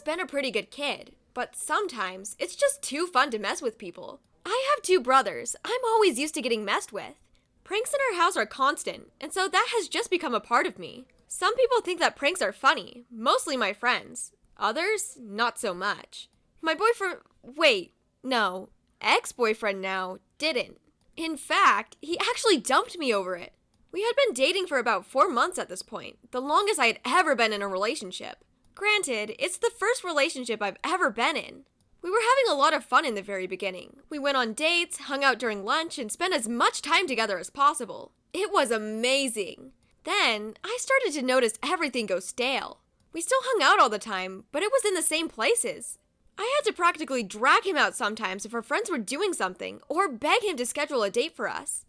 been a pretty good kid, but sometimes it's just too fun to mess with people. I have two brothers. I'm always used to getting messed with. Pranks in our house are constant, and so that has just become a part of me. Some people think that pranks are funny, mostly my friends. Others, not so much. My ex-boyfriend now, didn't. In fact, he actually dumped me over it. We had been dating for about 4 months at this point, the longest I had ever been in a relationship. Granted, it's the first relationship I've ever been in. We were having a lot of fun in the very beginning. We went on dates, hung out during lunch, and spent as much time together as possible. It was amazing. Then, I started to notice everything go stale. We still hung out all the time, but it was in the same places. I had to practically drag him out sometimes if our friends were doing something, or beg him to schedule a date for us.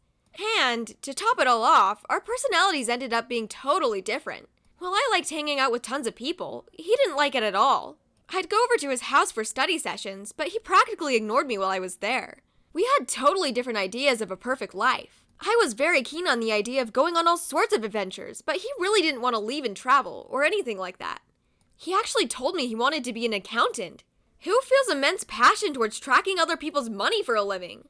And, to top it all off, our personalities ended up being totally different. While I liked hanging out with tons of people, he didn't like it at all. I'd go over to his house for study sessions, but he practically ignored me while I was there. We had totally different ideas of a perfect life. I was very keen on the idea of going on all sorts of adventures, but he really didn't want to leave and travel, or anything like that. He actually told me he wanted to be an accountant. Who feels immense passion towards tracking other people's money for a living?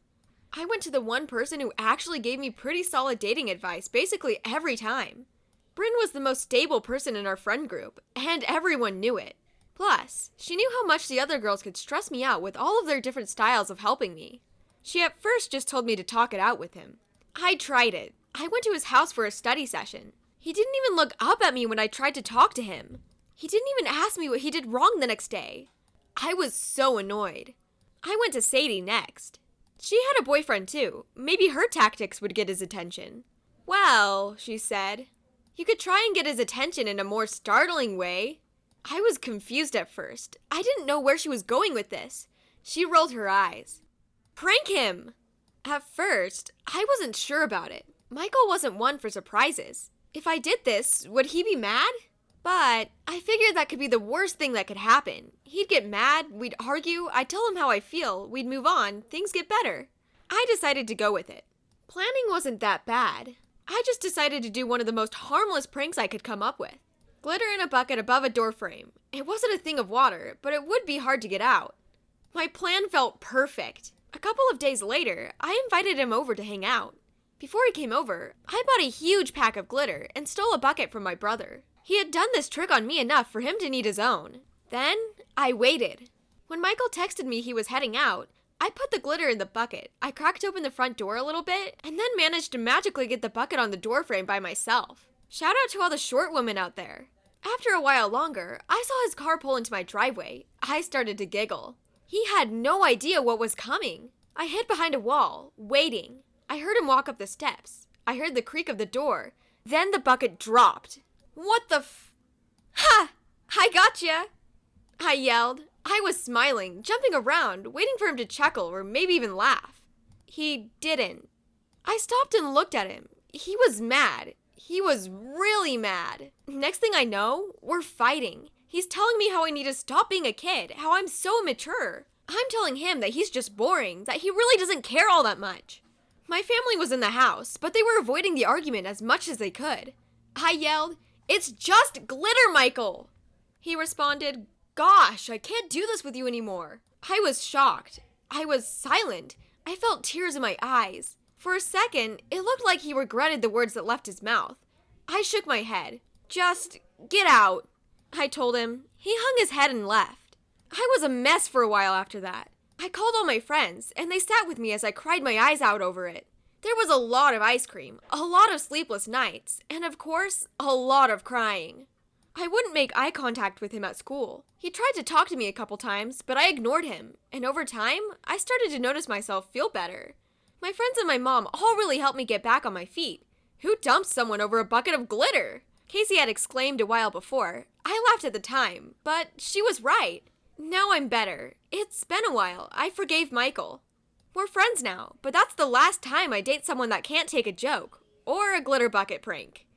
I went to the one person who actually gave me pretty solid dating advice basically every time. Bryn was the most stable person in our friend group, and everyone knew it. Plus, she knew how much the other girls could stress me out with all of their different styles of helping me. She at first just told me to talk it out with him. I tried it. I went to his house for a study session. He didn't even look up at me when I tried to talk to him. He didn't even ask me what he did wrong the next day. I was so annoyed. I went to Sadie next. She had a boyfriend too. Maybe her tactics would get his attention. Well, she said, you could try and get his attention in a more startling way. I was confused at first. I didn't know where she was going with this. She rolled her eyes. Prank him! At first, I wasn't sure about it. Michael wasn't one for surprises. If I did this, would he be mad? But I figured that could be the worst thing that could happen. He'd get mad, we'd argue, I'd tell him how I feel, we'd move on, things get better. I decided to go with it. Planning wasn't that bad. I just decided to do one of the most harmless pranks I could come up with. Glitter in a bucket above a door frame. It wasn't a thing of water, but it would be hard to get out. My plan felt perfect. A couple of days later, I invited him over to hang out. Before he came over, I bought a huge pack of glitter and stole a bucket from my brother. He had done this trick on me enough for him to need his own. Then, I waited. When Michael texted me he was heading out, I put the glitter in the bucket. I cracked open the front door a little bit, and then managed to magically get the bucket on the doorframe by myself. Shout out to all the short women out there. After a while longer, I saw his car pull into my driveway. I started to giggle. He had no idea what was coming. I hid behind a wall, waiting. I heard him walk up the steps. I heard the creak of the door. Then the bucket dropped. What the Ha! I gotcha! I yelled. I was smiling, jumping around, waiting for him to chuckle or maybe even laugh. He didn't. I stopped and looked at him. He was mad. He was really mad. Next thing I know, we're fighting. He's telling me how I need to stop being a kid, how I'm so immature. I'm telling him that he's just boring, that he really doesn't care all that much. My family was in the house, but they were avoiding the argument as much as they could. I yelled, "It's just glitter, Michael!" He responded, "Gosh, I can't do this with you anymore." I was shocked. I was silent. I felt tears in my eyes. For a second, it looked like he regretted the words that left his mouth. I shook my head. "Just get out," I told him. He hung his head and left. I was a mess for a while after that. I called all my friends, and they sat with me as I cried my eyes out over it. There was a lot of ice cream, a lot of sleepless nights, and of course, a lot of crying. I wouldn't make eye contact with him at school. He tried to talk to me a couple times, but I ignored him, and over time, I started to notice myself feel better. My friends and my mom all really helped me get back on my feet. Who dumps someone over a bucket of glitter? Casey had exclaimed a while before. I laughed at the time, but she was right. Now I'm better. It's been a while. I forgave Michael. We're friends now, but that's the last time I date someone that can't take a joke or a glitter bucket prank.